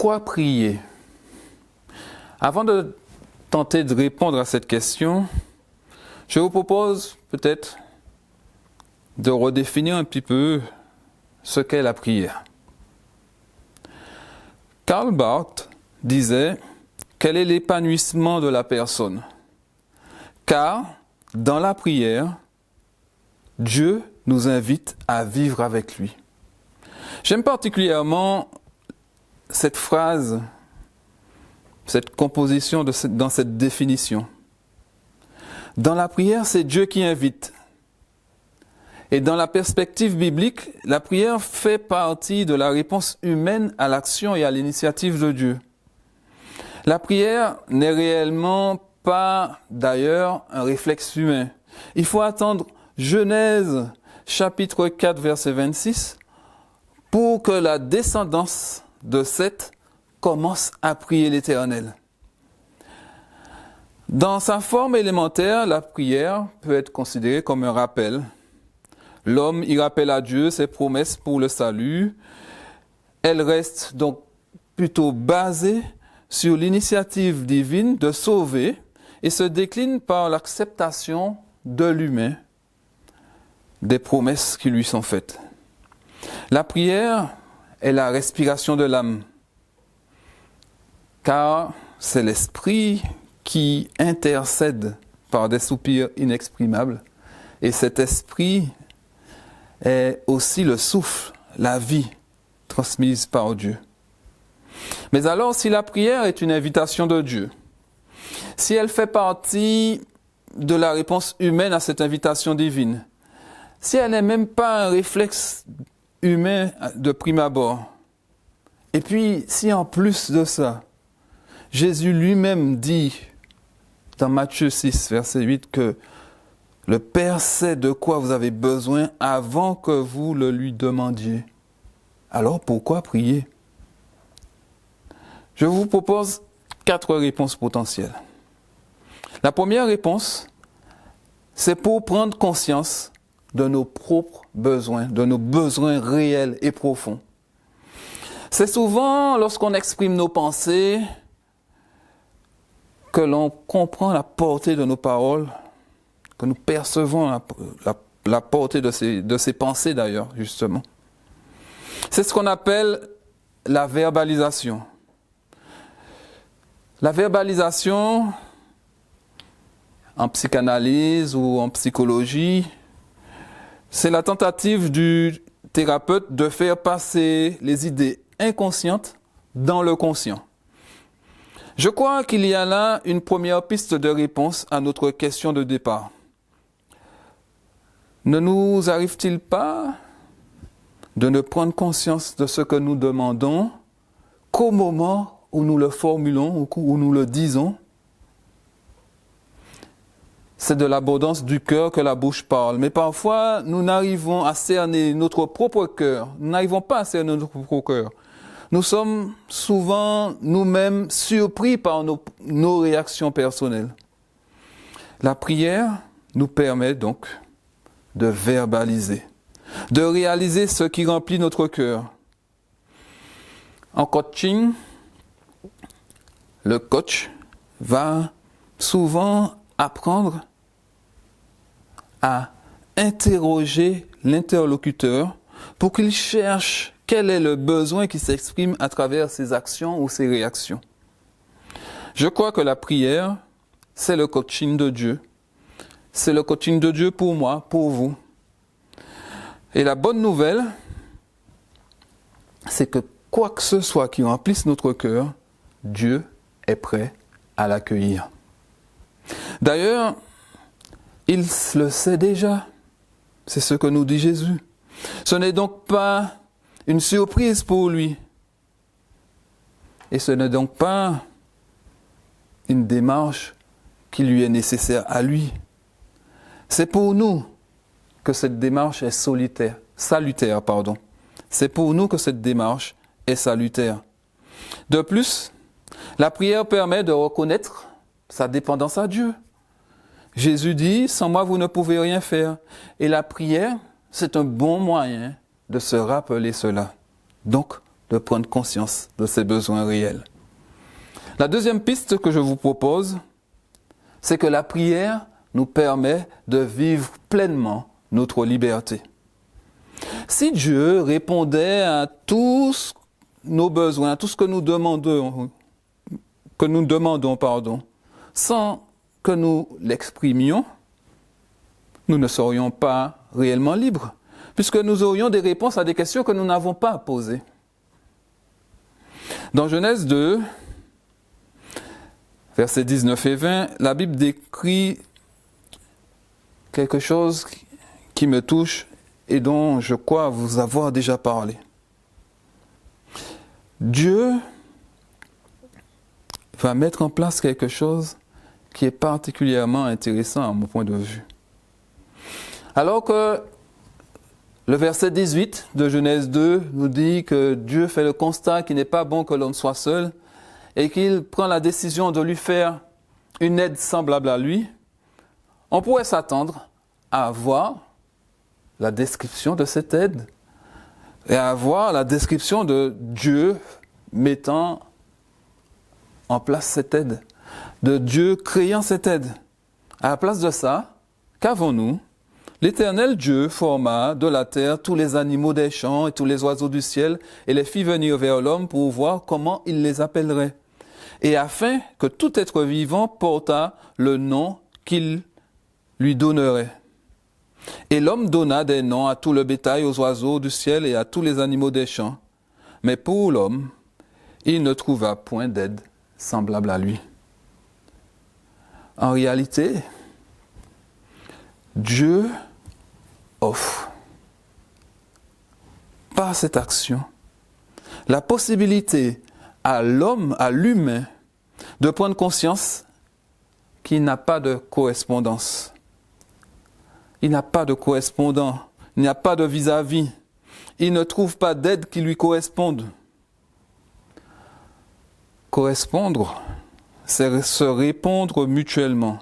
Pourquoi prier? Avant de tenter de répondre à cette question, je vous propose peut-être de redéfinir un petit peu ce qu'est la prière. Karl Barth disait « Quel est l'épanouissement de la personne ?» Car dans la prière, Dieu nous invite à vivre avec lui. J'aime particulièrement cette phrase, cette composition dans cette définition. Dans la prière, c'est Dieu qui invite. Et dans la perspective biblique, la prière fait partie de la réponse humaine à l'action et à l'initiative de Dieu. La prière n'est réellement pas, d'ailleurs, un réflexe humain. Il faut attendre Genèse, chapitre 4, verset 26, pour que la descendance de Seth commence à prier l'Éternel. Dans sa forme élémentaire, la prière peut être considérée comme un rappel. L'homme y rappelle à Dieu ses promesses pour le salut. Elle reste donc plutôt basée sur l'initiative divine de sauver et se décline par l'acceptation de l'humain des promesses qui lui sont faites. La prière est la respiration de l'âme, car c'est l'esprit qui intercède par des soupirs inexprimables, et cet esprit est aussi le souffle, la vie transmise par Dieu. Mais alors, si la prière est une invitation de Dieu, si elle fait partie de la réponse humaine à cette invitation divine, si elle n'est même pas un réflexe humain de prime abord, et puis si en plus de ça, Jésus lui-même dit dans Matthieu 6, verset 8, que le Père sait de quoi vous avez besoin avant que vous le lui demandiez. Alors pourquoi prier? Je vous propose 4 réponses potentielles. La première réponse, c'est pour prendre conscience de nos propres besoins, de nos besoins réels et profonds. C'est souvent lorsqu'on exprime nos pensées que l'on comprend la portée de nos paroles, que nous percevons la portée de ces pensées d'ailleurs, justement. C'est ce qu'on appelle la verbalisation. La verbalisation, en psychanalyse ou en psychologie, c'est la tentative du thérapeute de faire passer les idées inconscientes dans le conscient. Je crois qu'il y a là une première piste de réponse à notre question de départ. Ne nous arrive-t-il pas de ne prendre conscience de ce que nous demandons qu'au moment où nous le formulons ou où nous le disons? C'est de l'abondance du cœur que la bouche parle. Mais parfois, nous n'arrivons à cerner notre propre cœur. Nous n'arrivons pas à cerner notre propre cœur. Nous sommes souvent nous-mêmes surpris par nos réactions personnelles. La prière nous permet donc de verbaliser, de réaliser ce qui remplit notre cœur. En coaching, le coach va souvent apprendre à interroger l'interlocuteur pour qu'il cherche quel est le besoin qui s'exprime à travers ses actions ou ses réactions. Je crois que la prière, c'est le coaching de Dieu. C'est le coaching de Dieu pour moi, pour vous. Et la bonne nouvelle, c'est que quoi que ce soit qui remplisse notre cœur, Dieu est prêt à l'accueillir. D'ailleurs, il le sait déjà. C'est ce que nous dit Jésus. Ce n'est donc pas une surprise pour lui. Et ce n'est donc pas une démarche qui lui est nécessaire à lui. C'est pour nous que cette démarche est salutaire. C'est pour nous que cette démarche est salutaire. De plus, la prière permet de reconnaître sa dépendance à Dieu. Jésus dit, sans moi vous ne pouvez rien faire. Et la prière, c'est un bon moyen de se rappeler cela. Donc, de prendre conscience de ses besoins réels. La deuxième piste que je vous propose, c'est que la prière nous permet de vivre pleinement notre liberté. Si Dieu répondait à tous nos besoins, à tout ce que nous demandons, sans que nous l'exprimions, nous ne serions pas réellement libres, puisque nous aurions des réponses à des questions que nous n'avons pas posées. Dans Genèse 2, versets 19 et 20, la Bible décrit quelque chose qui me touche et dont je crois vous avoir déjà parlé. Dieu va mettre en place quelque chose qui est particulièrement intéressant à mon point de vue. Alors que le verset 18 de Genèse 2 nous dit que Dieu fait le constat qu'il n'est pas bon que l'homme soit seul et qu'il prend la décision de lui faire une aide semblable à lui, on pourrait s'attendre à voir la description de cette aide et à voir la description de Dieu mettant en place cette aide, de Dieu créant cette aide. À la place de ça, qu'avons-nous? L'Éternel Dieu forma de la terre tous les animaux des champs et tous les oiseaux du ciel et les fit venir vers l'homme pour voir comment il les appellerait. Et afin que tout être vivant portât le nom qu'il lui donnerait. Et l'homme donna des noms à tout le bétail, aux oiseaux du ciel et à tous les animaux des champs. Mais pour l'homme, il ne trouva point d'aide semblable à lui. En réalité, Dieu offre, par cette action, la possibilité à l'homme, à l'humain, de prendre conscience qu'il n'a pas de correspondance. Il n'a pas de correspondant, il n'y a pas de vis-à-vis. Il ne trouve pas d'aide qui lui corresponde. Correspondre, c'est se répondre mutuellement.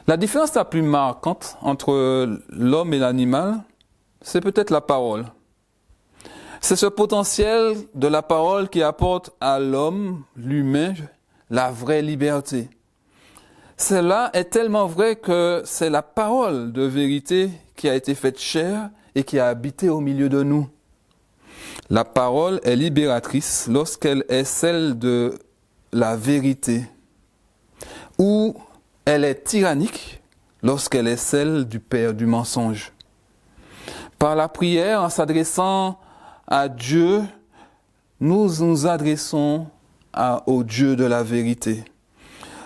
La différence la plus marquante entre l'homme et l'animal, c'est peut-être la parole. C'est ce potentiel de la parole qui apporte à l'homme, l'humain, la vraie liberté. Cela est tellement vrai que c'est la parole de vérité qui a été faite chair et qui a habité au milieu de nous. La parole est libératrice lorsqu'elle est celle de la vérité, ou elle est tyrannique lorsqu'elle est celle du père du mensonge. Par la prière, en s'adressant à Dieu, nous nous adressons au Dieu de la vérité.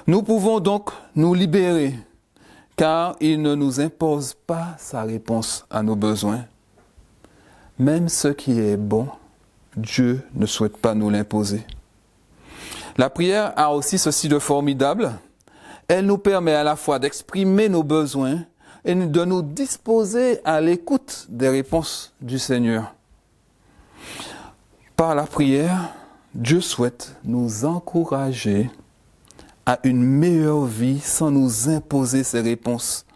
Nous pouvons donc nous libérer, car il ne nous impose pas sa réponse à nos besoins. Même ce qui est bon, Dieu ne souhaite pas nous l'imposer. La prière a aussi ceci de formidable. Elle nous permet à la fois d'exprimer nos besoins et de nous disposer à l'écoute des réponses du Seigneur. Par la prière, Dieu souhaite nous encourager à une meilleure vie sans nous imposer ses réponses.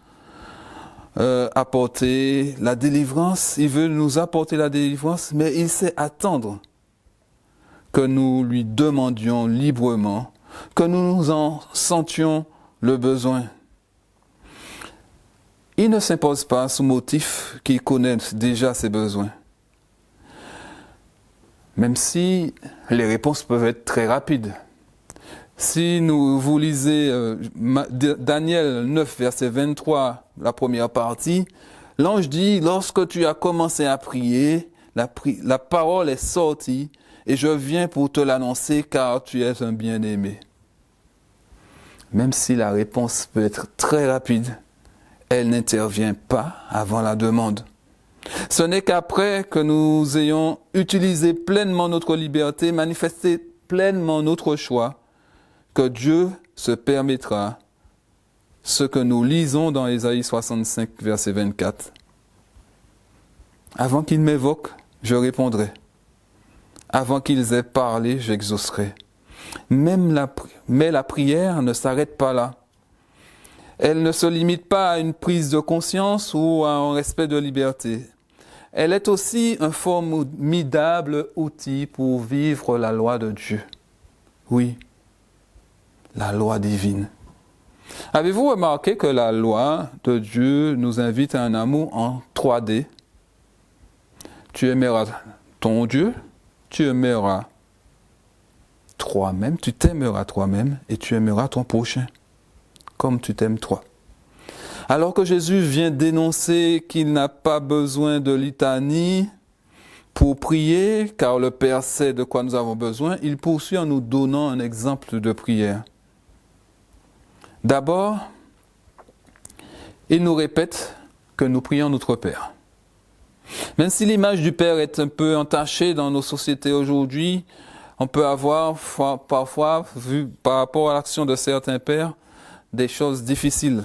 Apporter la délivrance, il veut nous apporter la délivrance, mais il sait attendre que nous lui demandions librement, que nous en sentions le besoin. Il ne s'impose pas sous motif qu'il connaît déjà ses besoins. Même si les réponses peuvent être très rapides. Si vous lisez Daniel 9, verset 23, la première partie, l'ange dit, lorsque tu as commencé à prier, la parole est sortie et je viens pour te l'annoncer car tu es un bien-aimé. Même si la réponse peut être très rapide, elle n'intervient pas avant la demande. Ce n'est qu'après que nous ayons utilisé pleinement notre liberté, manifesté pleinement notre choix, que Dieu se permettra ce que nous lisons dans Ésaïe 65, verset 24. Avant qu'ils m'évoquent, je répondrai. Avant qu'ils aient parlé, j'exaucerai. Mais la prière ne s'arrête pas là. Elle ne se limite pas à une prise de conscience ou à un respect de liberté. elle est aussi un formidable outil pour vivre la loi de Dieu. Oui, la loi divine. Avez-vous remarqué que la loi de Dieu nous invite à un amour en 3D? Tu aimeras ton Dieu, tu aimeras toi-même, tu t'aimeras toi-même et tu aimeras ton prochain, comme tu t'aimes toi. Alors que Jésus vient dénoncer qu'il n'a pas besoin de litanie pour prier, car le Père sait de quoi nous avons besoin, il poursuit en nous donnant un exemple de prière. D'abord, il nous répète que nous prions notre Père. Même si l'image du Père est un peu entachée dans nos sociétés aujourd'hui, on peut avoir parfois, vu par rapport à l'action de certains pères, des choses difficiles.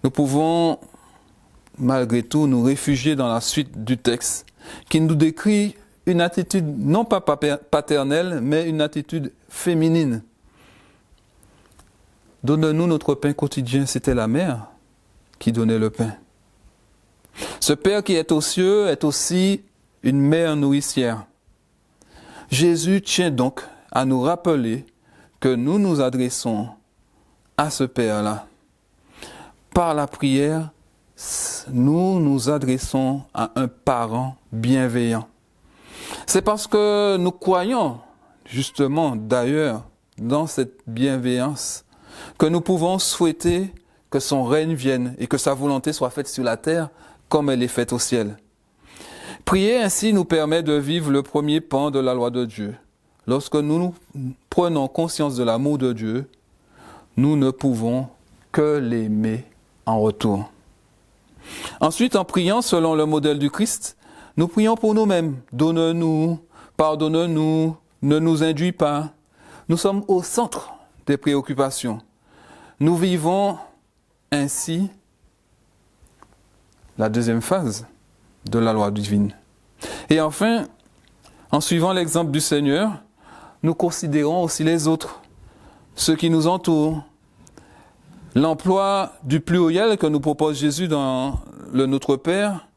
Nous pouvons, malgré tout, nous réfugier dans la suite du texte, qui nous décrit une attitude non pas paternelle, mais une attitude féminine. Donne-nous notre pain quotidien, c'était la mère qui donnait le pain. Ce Père qui est aux cieux est aussi une mère nourricière. Jésus tient donc à nous rappeler que nous nous adressons à ce Père-là. Par la prière, nous nous adressons à un parent bienveillant. C'est parce que nous croyons, justement, d'ailleurs, dans cette bienveillance, que nous pouvons souhaiter que son règne vienne et que sa volonté soit faite sur la terre comme elle est faite au ciel. Prier ainsi nous permet de vivre le premier pan de la loi de Dieu. Lorsque nous prenons conscience de l'amour de Dieu, nous ne pouvons que l'aimer en retour. Ensuite, en priant selon le modèle du Christ, nous prions pour nous-mêmes. Donne-nous, pardonne-nous, ne nous induis pas. Nous sommes au centre des préoccupations. Nous vivons ainsi la deuxième phase de la loi divine. Et enfin, en suivant l'exemple du Seigneur, nous considérons aussi les autres, ceux qui nous entourent. L'emploi du pluriel que nous propose Jésus dans le Notre Père,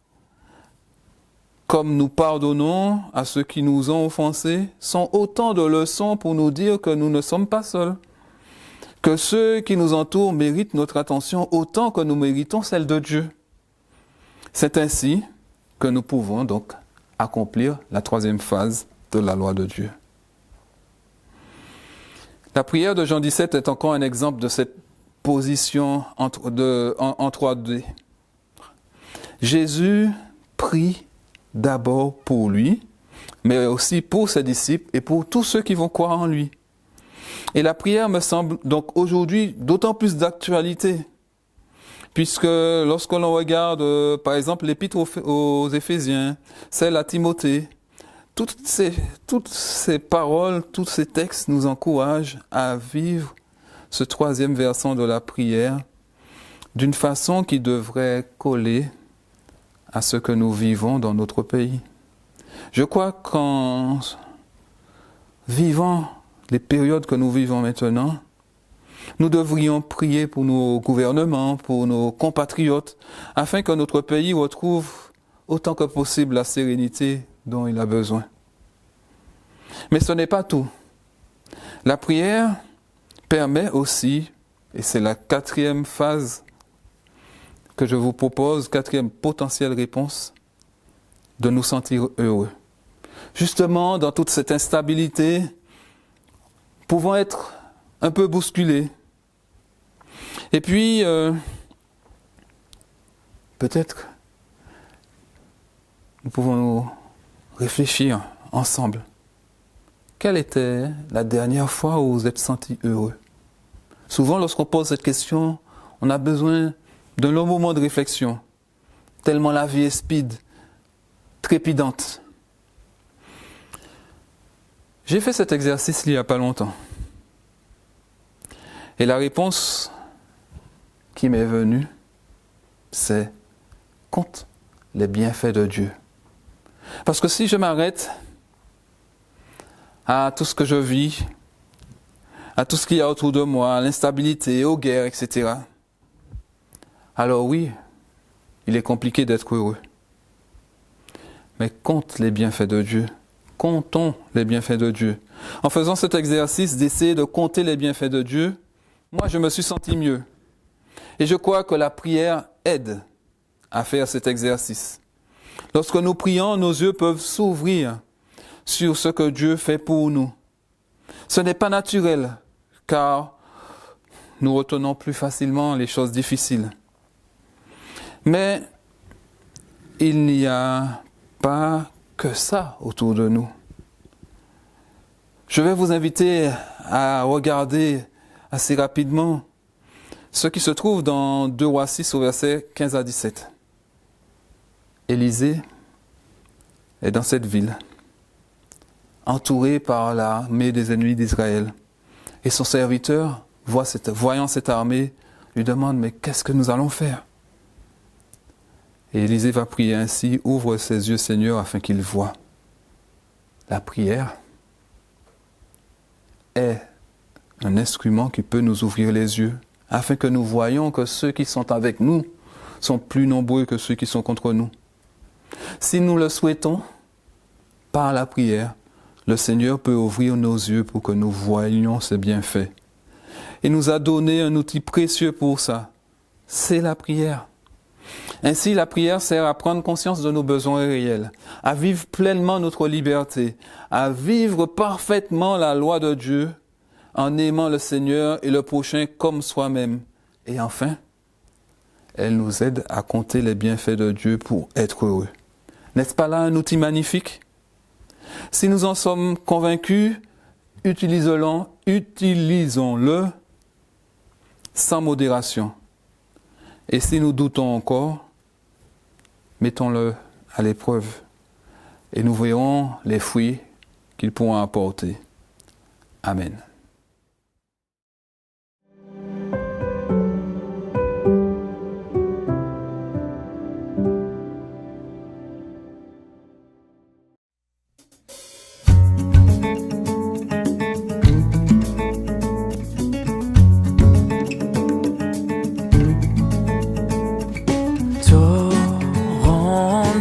comme nous pardonnons à ceux qui nous ont offensés, sont autant de leçons pour nous dire que nous ne sommes pas seuls, que ceux qui nous entourent méritent notre attention autant que nous méritons celle de Dieu. C'est ainsi que nous pouvons donc accomplir la troisième phase de la loi de Dieu. La prière de Jean 17 est encore un exemple de cette position en 3D. Jésus prie d'abord pour lui, mais aussi pour ses disciples et pour tous ceux qui vont croire en lui. Et la prière me semble donc aujourd'hui d'autant plus d'actualité, puisque lorsque l'on regarde par exemple l'épître aux Éphésiens, celle à Timothée, toutes ces paroles, tous ces textes nous encouragent à vivre ce troisième versant de la prière d'une façon qui devrait coller à ce que nous vivons dans notre pays. Je crois qu'en vivant les périodes que nous vivons maintenant, nous devrions prier pour nos gouvernements, pour nos compatriotes, afin que notre pays retrouve autant que possible la sérénité dont il a besoin. Mais ce n'est pas tout. La prière permet aussi, et c'est la quatrième phase que je vous propose, quatrième potentielle réponse, de nous sentir heureux. Justement, dans toute cette instabilité, pouvons être un peu bousculés. Et puis, peut-être, nous pouvons réfléchir ensemble. Quelle était la dernière fois où vous vous êtes senti heureux? Souvent, lorsqu'on pose cette question, on a besoin d'un long moment de réflexion, tellement la vie est speed, trépidante. J'ai fait cet exercice il n'y a pas longtemps. Et la réponse qui m'est venue, c'est « compte les bienfaits de Dieu ». Parce que si je m'arrête à tout ce que je vis, à tout ce qu'il y a autour de moi, à l'instabilité, aux guerres, etc., alors oui, il est compliqué d'être heureux. mais compte les bienfaits de Dieu. Comptons les bienfaits de Dieu. En faisant cet exercice d'essayer de compter les bienfaits de Dieu, moi je me suis senti mieux. Et je crois que la prière aide à faire cet exercice. Lorsque nous prions, nos yeux peuvent s'ouvrir sur ce que Dieu fait pour nous. Ce n'est pas naturel, car nous retenons plus facilement les choses difficiles. Mais il n'y a pas que ça autour de nous. Je vais vous inviter à regarder assez rapidement ce qui se trouve dans 2 Rois 6 au verset 15 à 17. Élisée est dans cette ville, entouré par l'armée des ennemis d'Israël. Et son serviteur, voyant cette armée, lui demande « Mais qu'est-ce que nous allons faire ?» Et Élisée va prier ainsi, « Ouvre ses yeux, Seigneur, afin qu'il voie. » La prière est un instrument qui peut nous ouvrir les yeux, afin que nous voyions que ceux qui sont avec nous sont plus nombreux que ceux qui sont contre nous. Si nous le souhaitons, par la prière, le Seigneur peut ouvrir nos yeux pour que nous voyions ses bienfaits. Il nous a donné un outil précieux pour ça. C'est la prière. Ainsi, la prière sert à prendre conscience de nos besoins réels, à vivre pleinement notre liberté, à vivre parfaitement la loi de Dieu en aimant le Seigneur et le prochain comme soi-même. Et enfin, elle nous aide à compter les bienfaits de Dieu pour être heureux. N'est-ce pas là un outil magnifique? Si nous en sommes convaincus, utilisons-le sans modération. Et si nous doutons encore, mettons-le à l'épreuve et nous verrons les fruits qu'ils pourront apporter. Amen.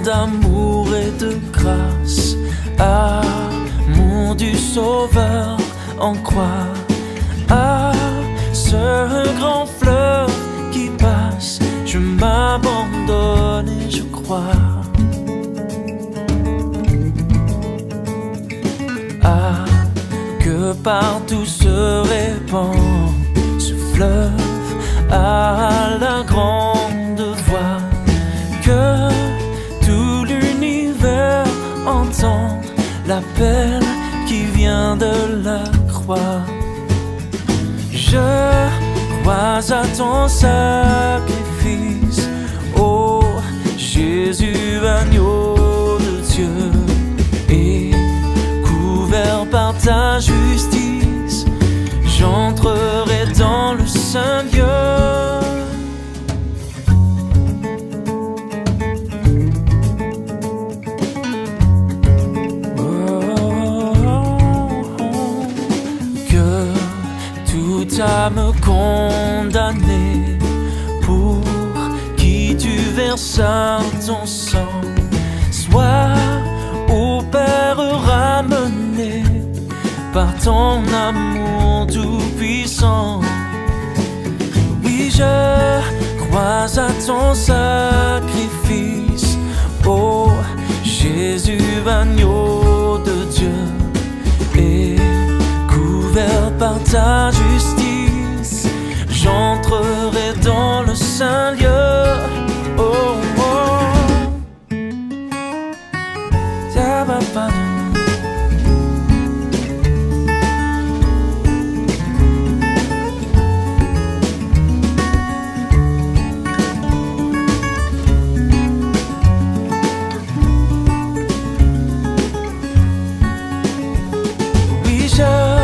D'amour et de grâce, amour du Sauveur en croix, à ce grand fleuve qui passe, je m'abandonne et je crois. Ah, que partout se répand ce fleuve à la grande voix, que entendre l'appel qui vient de la croix. Je crois à ton sacrifice, ô Jésus, agneau de Dieu, et couvert par ta justice, j'entrerai dans le saint lieu. Âme condamnée, pour qui tu versas ton sang, sois au Père ramené par ton amour tout-puissant. Oui, je crois à ton sacrifice, ô Jésus, agneau de Dieu, et couvert par ta justice, j'entrerai dans le saint lieu. Oh, oh. Oui, je